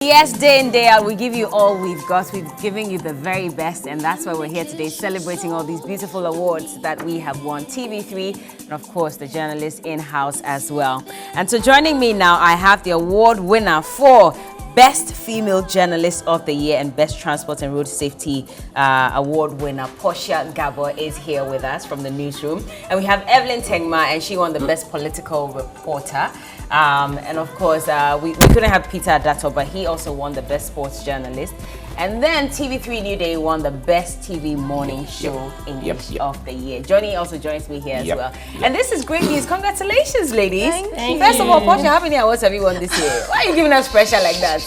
Yes, day in, day out, we give you all we've got. We've given you the very best, and that's why we're here today celebrating all these beautiful awards that we have won. TV3, and of course, the journalists in-house as well. And so joining me now, I have the award winner for Best Female Journalist of the Year and Best Transport and Road Safety Award winner. Portia Gabor is here with us from the newsroom. And we have Evelyn Tengma, and she won the Best Political Reporter. And of course, we couldn't have Peter Adato, but he also won the Best Sports Journalist. And then TV3 New Day won the Best TV Morning Show English of the Year. Johnny also joins me here as well. And this is great news. Congratulations, ladies. Thank you. First of all, Portia, how many awards have you won this year? Why are you giving us pressure like that?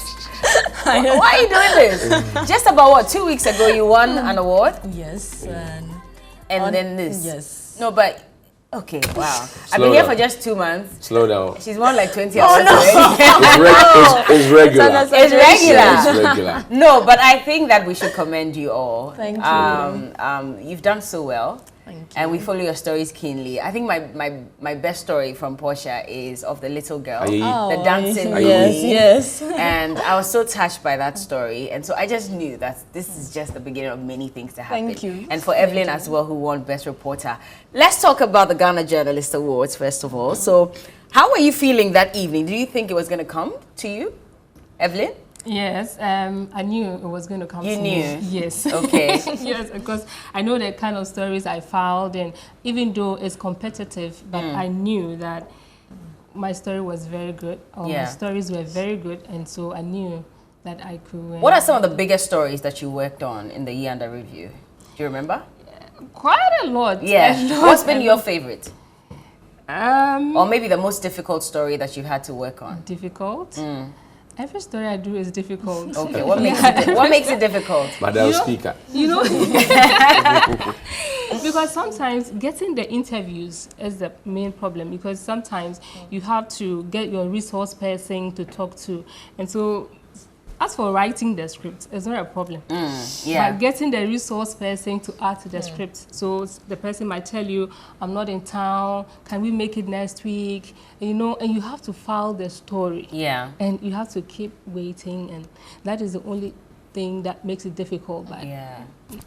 Why are you doing this? Just about what, 2 weeks ago you won an award? Yes. And then this? Yes. No, but... Okay, wow. I've been here for just 2 months. Slow down. She's won like 20 hours It's regular. It's regular. It's regular. No, but I think that we should commend you all. Thank you. You've done so well. Thank you. And we follow your stories keenly. I think my best story from Portia is of the little girl, the dancing lady. Yes. And I was so touched by that story. And so I just knew that this is just the beginning of many things to happen. Thank you. And for Evelyn as well, who won Best Reporter. Let's talk about the Ghana Journalist Awards, first of all. So how were you feeling that evening? Do you think it was going to come to you, Evelyn? Yes, I knew it was going to come You to knew? me. Yes. Okay. Yes, because I know the kind of stories I filed, and even though it's competitive, but I knew that my story was very good, or my stories were very good, and so I knew that I could win. What are some of the biggest stories that you worked on in the year under review? Do you remember? Quite a lot. Yeah. A lot. What's been your favorite? Or maybe the most difficult story that you've had to work on? Difficult? Every story I do is difficult. Okay, what makes it difficult? Madam Speaker. You know, because sometimes getting the interviews is the main problem, because sometimes you have to get your resource person to talk to. And so, as for writing the script, it's not a problem. But getting the resource person to add to the script. So the person might tell you, I'm not in town, can we make it next week? And, you know, and you have to file the story. Yeah. And you have to keep waiting, and that is the only thing that makes it difficult. But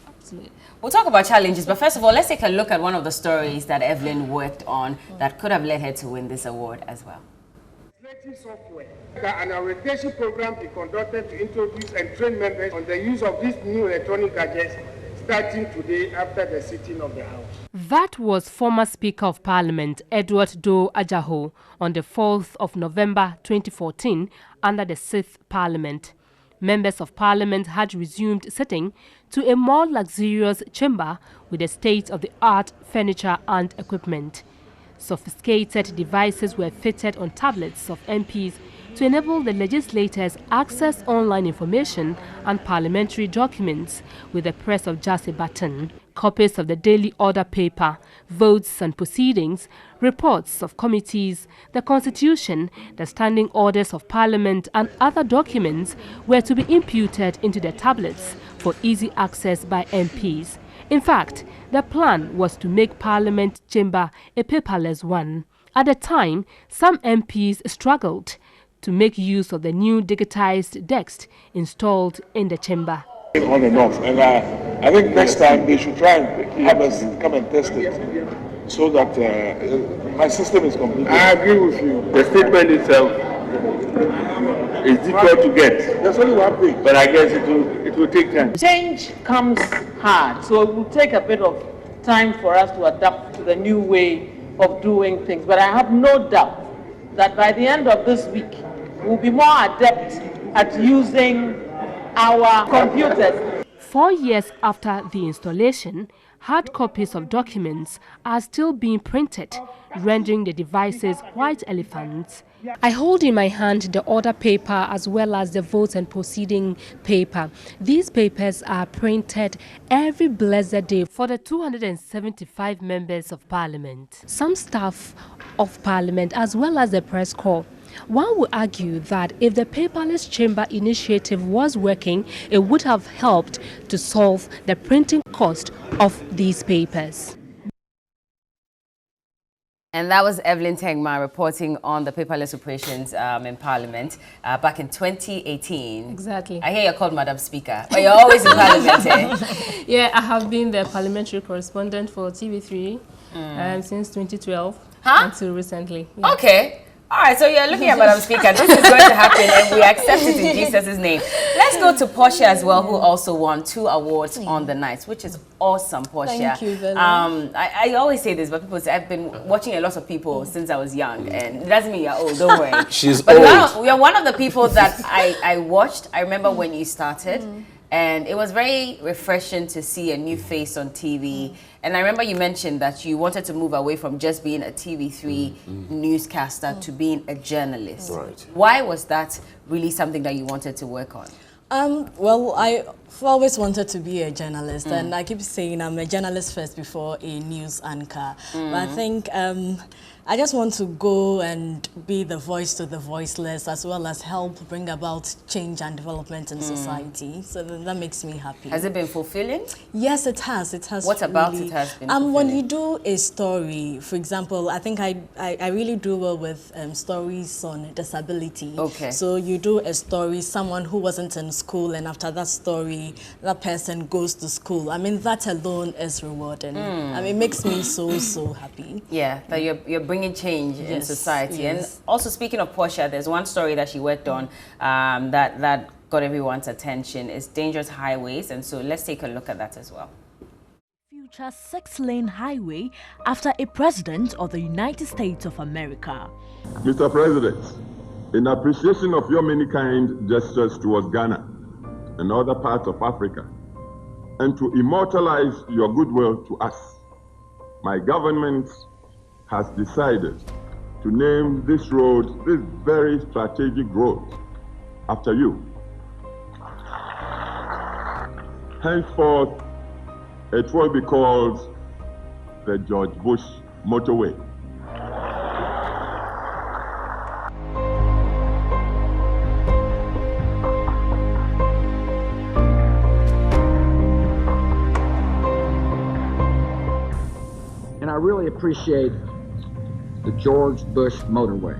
absolutely. We'll talk about challenges, but first of all, let's take a look at one of the stories that Evelyn worked on that could have led her to win this award as well. Software. An orientation program is conducted to introduce and train members on the use of these new electronic gadgets starting today after the sitting of the House. That was former Speaker of Parliament Edward Doe Ajaho on the 4th of November 2014 under the 6th Parliament. Members of Parliament had resumed sitting to a more luxurious chamber with a state-of-the-art furniture and equipment. Sophisticated devices were fitted on tablets of MPs to enable the legislators access online information and parliamentary documents with the press of just a button. Copies of the daily order paper, votes and proceedings, reports of committees, the Constitution, the standing orders of Parliament and other documents were to be imputed into the tablets for easy access by MPs. In fact, the plan was to make Parliament chamber a paperless one. At the time, some MPs struggled to make use of the new digitized desk installed in the chamber. On and off, and I think next time they should try and have us come and test it, so that my system is complete. I agree with you. The statement itself is difficult to get. There's only one thing, but I guess it will take time. Change comes hard, so it will take a bit of time for us to adapt to the new way of doing things. But I have no doubt that by the end of this week, we'll be more adept at using our computers. 4 years after the installation, hard copies of documents are still being printed, rendering the devices white elephants. I hold in my hand the order paper as well as the votes and proceeding paper. These papers are printed every blessed day for the 275 members of Parliament, some staff of Parliament as well as the press corps. One would argue that if the paperless chamber initiative was working, it would have helped to solve the printing cost of these papers. And that was Evelyn Tengma reporting on the paperless operations in Parliament back in 2018. Exactly. I hear you're called Madam Speaker, but you're always in Parliament, eh? Yeah, I have been the parliamentary correspondent for TV3 since 2012 until recently. Yeah. Okay. All right, so you're looking at Madam Speaker. This is going to happen, and we accept it in Jesus' name. Let's go to Portia as well, who also won 2 awards on the night, which is awesome, Portia. Thank you very much. I always say this, but people say I've been watching a lot of people since I was young, and it doesn't mean you're old, don't worry. She's but old. You're one of the people that I watched. I remember when you started. And it was very refreshing to see a new face on TV. And I remember you mentioned that you wanted to move away from just being a TV3 newscaster to being a journalist. Right. Why was that really something that you wanted to work on? Well, I've always wanted to be a journalist, and I keep saying I'm a journalist first before a news anchor. But I think I just want to go and be the voice to the voiceless, as well as help bring about change and development in society. So that makes me happy. Has it been fulfilling? Yes, it has. It has. What about really, it has been fulfilling? when you do a story, for example, I think I really do well with stories on disability. Okay. So you do a story, someone who wasn't in school, and after that story, that person goes to school. I mean, that alone is rewarding. I mean, it makes me so happy. Yeah, that you're bringing change in society. Yes. And also, speaking of Portia, there's one story that she worked on that got everyone's attention. It's Dangerous Highways, and so let's take a look at that as well. Future 6-lane highway after a president of the United States of America. Mr. President, in appreciation of your many kind gestures towards Ghana and other parts of Africa, and to immortalize your goodwill to us, my government has decided to name this road, this very strategic road, after you. Henceforth, it will be called the George Bush Motorway. And I really appreciate the George Bush Motorway.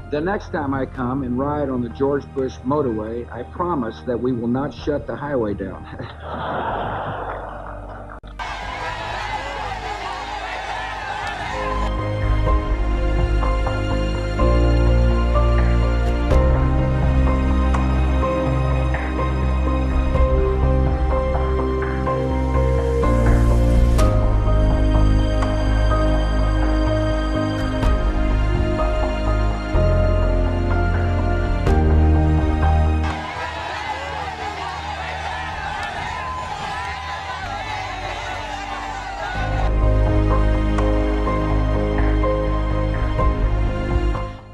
The next time I come and ride on the George Bush Motorway, I promise that we will not shut the highway down.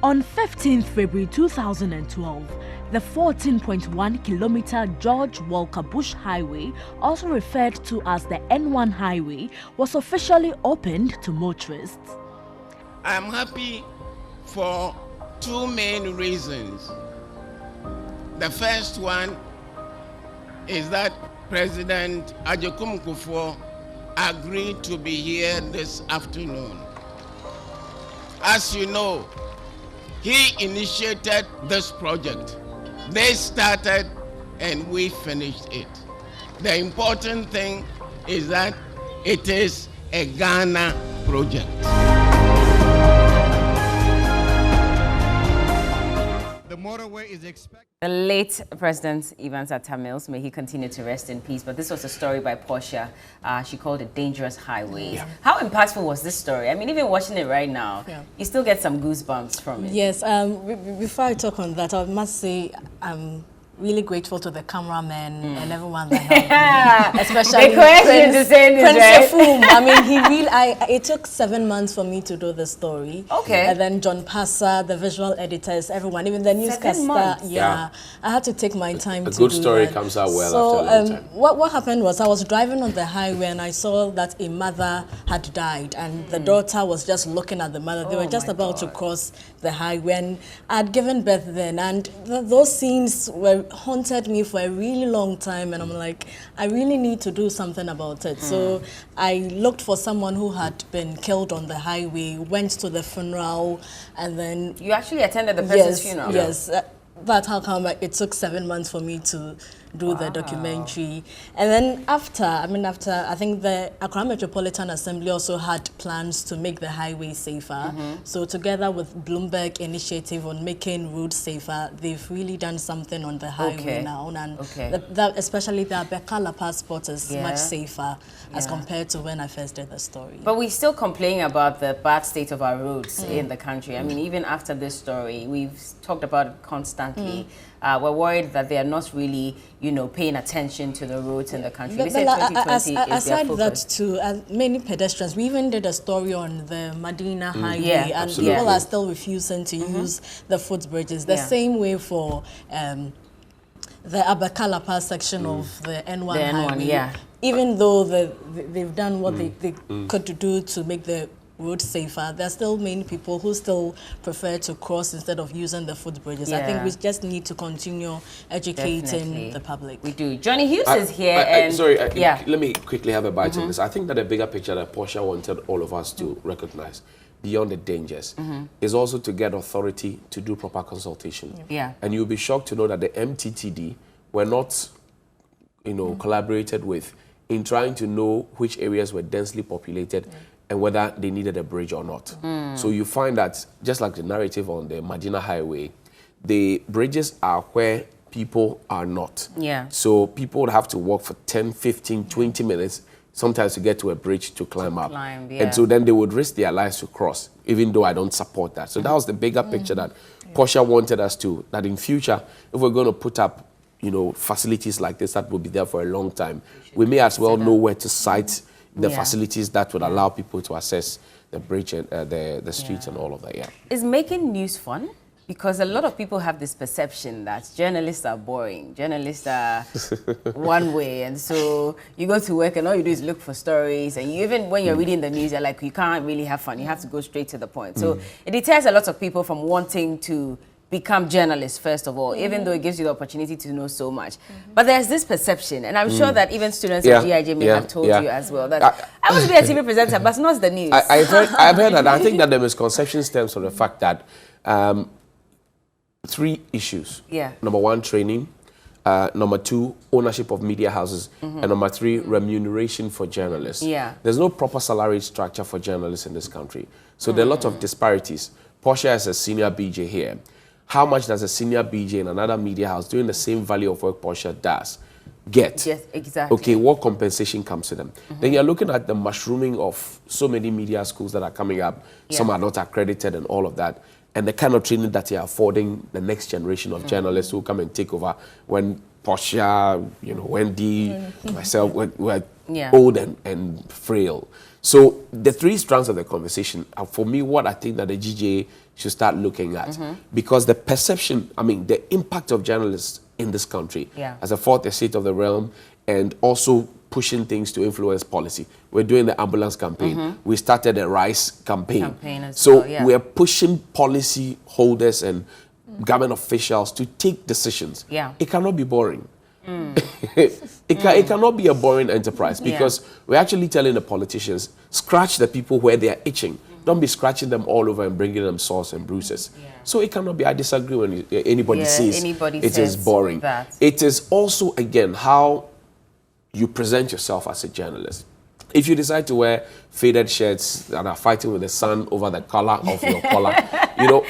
On 15th February 2012, the 14.1-kilometer George Walker Bush Highway, also referred to as the N1 Highway, was officially opened to motorists. I'm happy for 2 main reasons. The first one is that President Ajakum Kufuor agreed to be here this afternoon. As you know, he initiated this project. They started and we finished it. The important thing is that it is a Ghana project. The motorway is expected. The late President Evans Atta Mills, may he continue to rest in peace, but this was a story by Portia. She called it Dangerous Highways. Yeah. How impactful was this story? I mean, even watching it right now, you still get some goosebumps from it. Yes, before I talk on that, I must say I'm really grateful to the cameramen and everyone that helped me. Especially the question to say this, right? Efum. I mean, he really. It took 7 months for me to do the story. Okay. And then John Passer, the visual editors, everyone, even the newscaster. Yeah, I had to take my time. A to good do story that. comes out well so, after a long time. What happened was I was driving on the highway and I saw that a mother had died and the daughter was just looking at the mother. They were just about to cross the highway, and I'd given birth then, and those scenes were haunted me for a really long time, and I'm like, I really need to do something about it. So I looked for someone who had been killed on the highway, went to the funeral, and then... You actually attended the person's funeral? Yes. That's how come it took 7 months for me to do the documentary. And then after, I think the Accra Metropolitan Assembly also had plans to make the highway safer. So together with Bloomberg initiative on making roads safer, they've really done something on the highway now. And especially the Bekala passport is much safer as compared to when I first did the story. But we still complain about the bad state of our roads in the country. I mean, even after this story, we've talked about it constantly. We're worried that they are not really, paying attention to the roads in the country. They say 2020 is their focus. That too, many pedestrians, we even did a story on the Medina Highway, and people are still refusing to use the footbridges. The same way for the Abakalapa section of the N1 Highway. Even though they've done what they could do to make the road safer, there are still many people who still prefer to cross instead of using the footbridges. I think we just need to continue educating the public. We do. Johnny Hughes is here. Let me quickly have a bite on this. I think that the bigger picture that Portia wanted all of us to recognize, beyond the dangers, is also to get authority to do proper consultation. And you'll be shocked to know that the MTTD were not, collaborated with in trying to know which areas were densely populated and whether they needed a bridge or not. So you find that, just like the narrative on the Medina Highway, the bridges are where people are not. So people would have to walk for 10, 15, 20 minutes, sometimes to get to a bridge to climb up. And so then they would risk their lives to cross, even though I don't support that. So that was the bigger picture that Portia wanted us to, that in future, if we're going to put up facilities like this that will be there for a long time, we may as well know where to site the facilities that would allow people to access the bridge and the streets and all of that. Is making news fun? Because a lot of people have this perception that journalists are boring. Journalists are one way, and so you go to work and all you do is look for stories, and even when you're reading the news, you're like, you can't really have fun. You have to go straight to the point. So it deters a lot of people from wanting to become journalists, first of all, even though it gives you the opportunity to know so much. But there's this perception, and I'm sure that even students at GIJ may have told you as well, that I want to be a TV presenter, but not the news. I've heard that. I think that the misconception stems from the fact that 3 issues. Number 1, training. Number 2, ownership of media houses. And number 3, remuneration for journalists. There's no proper salary structure for journalists in this country. So there are a lot of disparities. Portia is a senior BJ here. How much does a senior BJ in another media house doing the same value of work Portia does get? Yes, exactly. Okay, what compensation comes to them? Then you're looking at the mushrooming of so many media schools that are coming up. Some are not accredited and all of that. And the kind of training that you're affording the next generation of journalists who come and take over when Portia, Wendy, myself, we're old and frail. So the 3 strands of the conversation are, for me, what I think that the GJA should start looking at. Because the perception, the impact of journalists in this country as a 4th estate of the realm, and also pushing things to influence policy. We're doing the ambulance campaign. We started a rice campaign. So we're pushing policy holders and government officials to take decisions. It cannot be boring. It cannot be a boring enterprise, because we're actually telling the politicians, scratch the people where they are itching. Don't be scratching them all over and bringing them sores and bruises. So it cannot be. I disagree when anybody says it is boring. It is also, again, how you present yourself as a journalist. If you decide to wear faded shirts that are fighting with the sun over the color of your collar,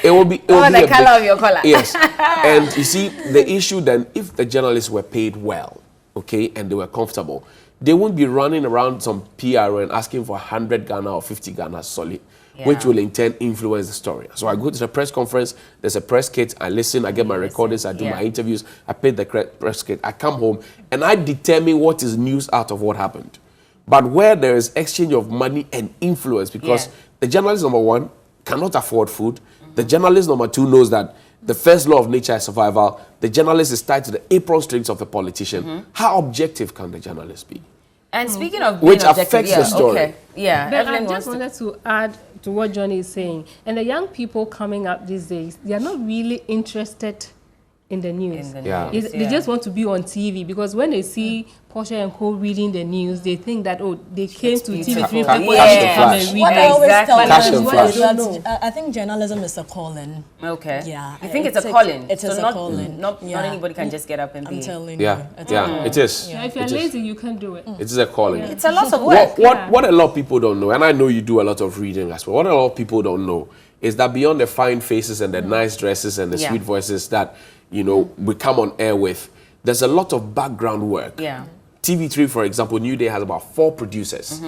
it will be over the color of your collar. Yes. And you see, the issue then, if the journalists were paid well, okay, and they were comfortable, they won't be running around some PR and asking for 100 Ghana or 50 Ghana solid, which will in turn influence the story. So I go to the press conference, there's a press kit, I listen, I get my recordings, I do my interviews, I pay the press kit, I come home, and I determine what is news out of what happened. But where there is exchange of money and influence, because the journalist, number 1, cannot afford food. The journalist, number 2, knows that the first law of nature is survival. The journalist is tied to the apron strings of the politician. How objective can the journalist be? And speaking of being which affects the story. But I just wanted to add to what Johnny is saying. And the young people coming up these days, they are not really interested in the news. They just want to be on TV because when they see Portia and Co reading the news, they think that they came to TV3 What I always tell them is that I think journalism is a calling. Okay. Yeah. I think it's a calling. It is a calling. Not anybody can just get up and be. I'm telling you. It is. If you're lazy, you can't do it. It is a calling. It's a lot of work. What a lot of people don't know, and I know you do a lot of reading as well. What a lot of people don't know is that beyond the fine faces and the nice dresses and the sweet voices that we come on air with, there's a lot of background work. Yeah. TV3, for example, New Day has about 4 producers,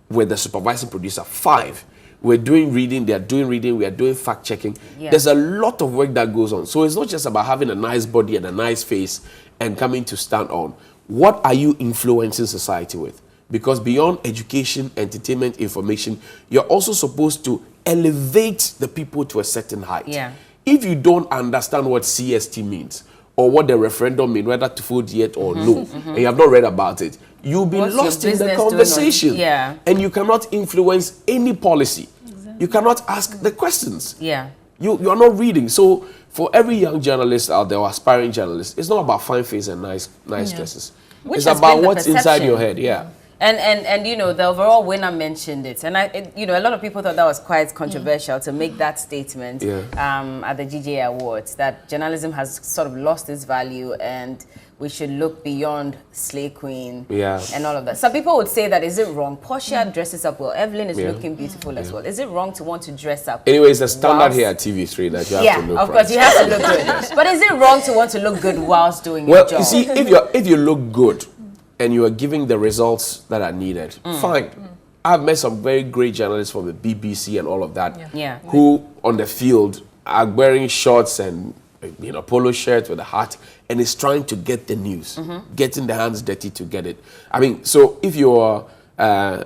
with the supervising producer 5. We're doing reading, they're doing reading, we are doing fact checking. Yeah. There's a lot of work that goes on. So it's not just about having a nice body and a nice face and coming to stand on. What are you influencing society with? Because beyond education, entertainment, information, you're also supposed to elevate the people to a certain height. Yeah. If you don't understand what CST means, or what the referendum means, whether to vote yet or no, and you have not read about it, you'll be lost in the conversation. And you cannot influence any policy. Exactly. You cannot ask the questions. Yeah. You are not reading. So for every young journalist out there or aspiring journalist, it's not about fine face and nice dresses. It's about what's inside your head. Yeah. And the overall winner mentioned it, and a lot of people thought that was quite controversial to make that statement at the GJA Awards, that journalism has sort of lost its value and we should look beyond Slay Queen and all of that. Some people would say that, is it wrong? Portia dresses up well. Evelyn is looking beautiful as well. Is it wrong to want to dress up? Anyway, it's a standard here at TV3 that you have to look of course, you have to look good. But is it wrong to want to look good whilst doing your job? Well, you see, if you look good, and you are giving the results that are needed, fine. I've met some very great journalists from the BBC and all of that, who on the field are wearing shorts and polo shirts with a hat, and is trying to get the news, getting the hands dirty to get it. I mean, so if you're a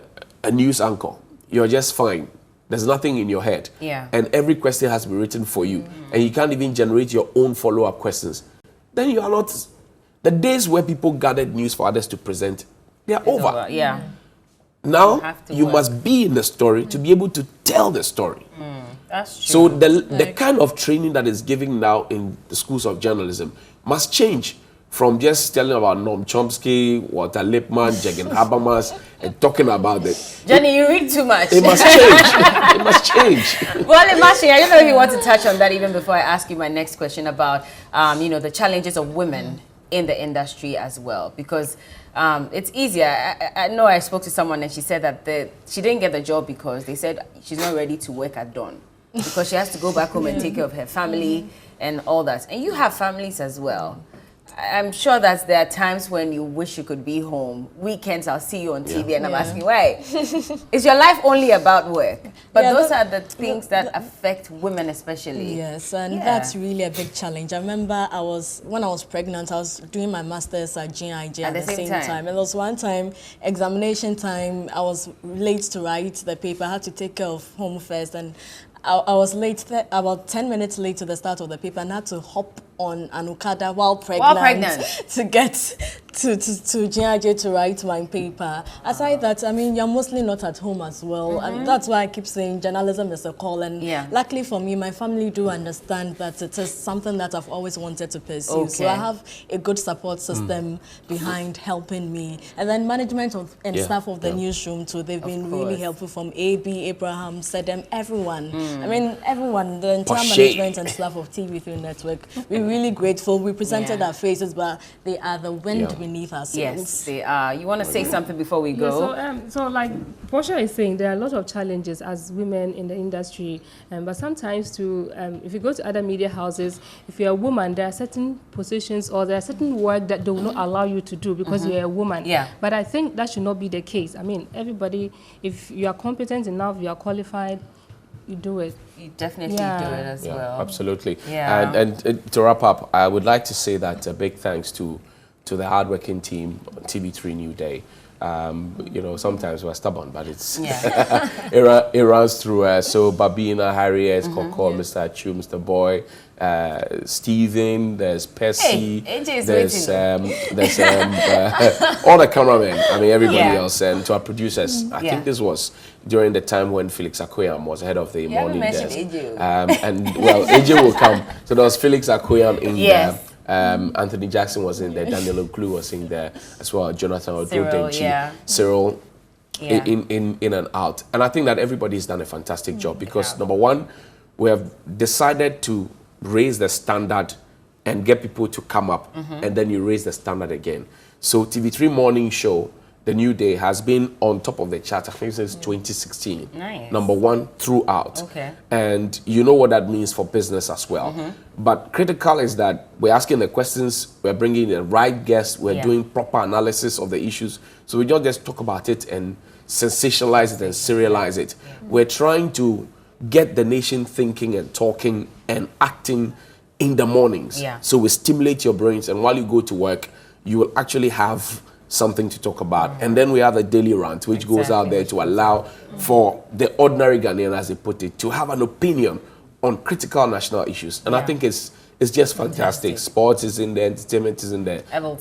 news anchor, you're just fine. There's nothing in your head, and every question has been written for you, and you can't even generate your own follow-up questions. Then you are not. The days where people gathered news for others to present, they are over. Yeah. Now you must be in the story to be able to tell the story. That's true. So the kind of training that is given now in the schools of journalism must change from just telling about Noam Chomsky, Walter Lippmann, Jürgen Habermas, and talking about it. Jenny, you read too much. It must change. It must change. Well, Imashi, I don't know if you want to touch on that even before I ask you my next question about, the challenges of women in the industry as well, because it's easier. I know I spoke to someone and she said that she didn't get the job because they said she's not ready to work at dawn because she has to go back home and take care of her family and all that. And you have families as well. I'm sure that there are times when you wish you could be home. Weekends, I'll see you on TV and I'm asking, why? Is your life only about work? But those are the things that affect women especially. Yes, and that's really a big challenge. I remember when I was pregnant, I was doing my master's at GJA at the same time. And there was one time, examination time, I was late to write the paper. I had to take care of home first, and I was late, about 10 minutes late to the start of the paper, and I had to hop on an Okada while pregnant to get to GJA to write my paper. Aside that, I mean, you're mostly not at home as well, and that's why I keep saying journalism is a call. And luckily for me, my family do understand that it is something that I've always wanted to pursue. So I have a good support system behind helping me, and then management and staff of the newsroom too. They've been really helpful, from AB, Abraham, Sedem, everyone. I mean, everyone, the entire management and staff of TV3 Network. We're really grateful. We presented our faces, but they are the wind beneath our sails. Yes, they are. You want to say something before we go? So like Portia is saying, there are a lot of challenges as women in the industry, but sometimes if you go to other media houses, if you're a woman, there are certain positions or there are certain work that they will not allow you to do because you're a woman. But I think that should not be the case. I mean, everybody, if you are competent enough, you are qualified, you do it. You definitely do it as well. Absolutely. And to wrap up, I would like to say that a big thanks to the hardworking team on TV3 New Day. Sometimes we're stubborn, but it's it runs through us. So Babina, Harriet, Coco, Mr. Achu, Mr. Boy, Stephen, there's Percy, there's all the cameramen. I mean, everybody else, and to our producers. I think this was during the time when Felix Akoyam was head of the morning desk. And well, AJ will come. So there was Felix Akoyam in there. Anthony Jackson was in there, Daniel Oklu was in there as well, Jonathan Ododenchi, yeah. Cyril, Yeah. in and out. And I think that everybody's done a fantastic job because number one, we have decided to raise the standard and get people to come up, and then you raise the standard again. So TV3 Morning Show, The New Day, has been on top of the chart, I think since 2016. Nice. Number one throughout. Okay. And you know what that means for business as well. But critical is that we're asking the questions, we're bringing the right guests, we're doing proper analysis of the issues. So we don't just talk about it and sensationalize it and serialize it. We're trying to get the nation thinking and talking and acting in the mornings. So we stimulate your brains, and while you go to work, you will actually have something to talk about. And then we have a daily rant, which goes out there to allow for the ordinary Ghanaian, as they put it, to have an opinion on critical national issues. And I think it's just fantastic. Sports is in there, entertainment is in there. Everyone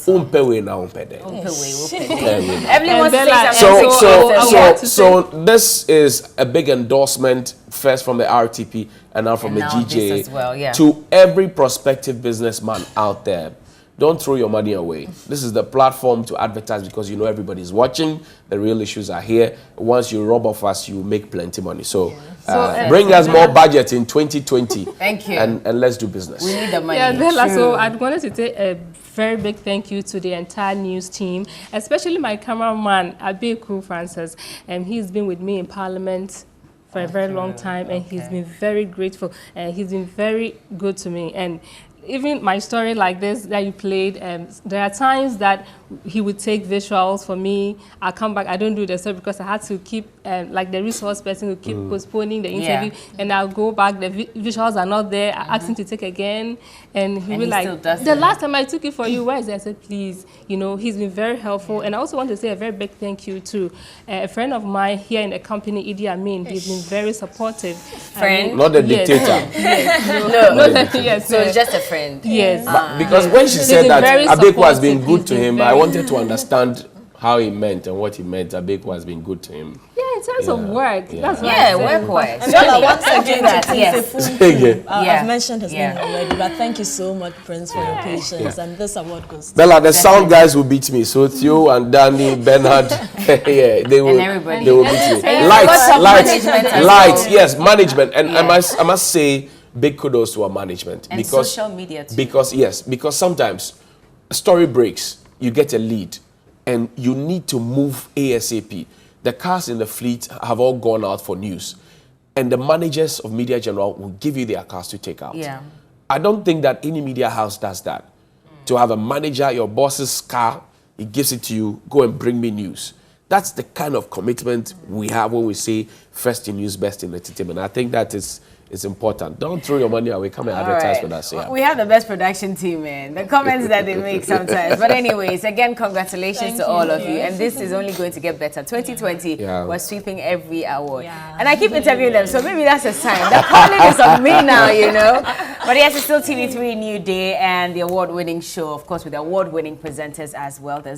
So this is a big endorsement, first from the RTP and now from the GJA, as well, to every prospective businessman out there. Don't throw your money away. This is the platform to advertise because you know everybody's watching. The real issues are here. Once you rob off us, you make plenty money. So, bring us more budget in 2020. Thank you. And let's do business. We need the money. Yeah, Bella, so I wanted to say a very big thank you to the entire news team, especially my cameraman, Abeku Francis. He's been with me in Parliament for a very long time, and he's been very grateful, and he's been very good to me. And even my story like this that you played, there are times that he would take visuals for me. I'll come back, I don't do the story because I had to keep, like the resource person would keep postponing the interview, and I'll go back, the visuals are not there, I ask him to take again, and he'll be like, the last time I took it for you, where is it? I said, please, you know, he's been very helpful. And I also want to say a very big thank you to a friend of mine here in the company, Idi Amin. He's been very supportive. Friend? Not the dictator. Yes, so it's just a friend. Yes. Because when she said that Abeku has been good to him, I wanted to understand how he meant and what he meant. Abeku has been good to him. Yeah, in terms of work. That's what work-wise. And once again, I've mentioned his Yeah. name already, but thank you so much, Prince, for your patience. And this award goes to Bella, the sound guys will beat me. So Theo and Danny, Bernard, yeah, they will beat me. Lights, yes, management. And I must say, big kudos to our management. And because, social media too. Because sometimes a story breaks, you get a lead, and you need to move ASAP. The cars in the fleet have all gone out for news, and the managers of Media General will give you their cars to take out. Yeah. I don't think that any media house does that. To have a manager, your boss's car, he gives it to you, go and bring me news. That's the kind of commitment we have when we say first in news, best in entertainment. I think that is important. Don't throw your money away. Come and advertise with us. Yeah. We have the best production team, man. The comments that they make sometimes. But anyways, again, congratulations to all of you. And this is only going to get better. 2020, we're sweeping every award. And I keep interviewing them, so maybe that's a sign. The calling is on me now, you know. But yes, it's still TV3 New Day and the award-winning show, of course, with award-winning presenters as well. There's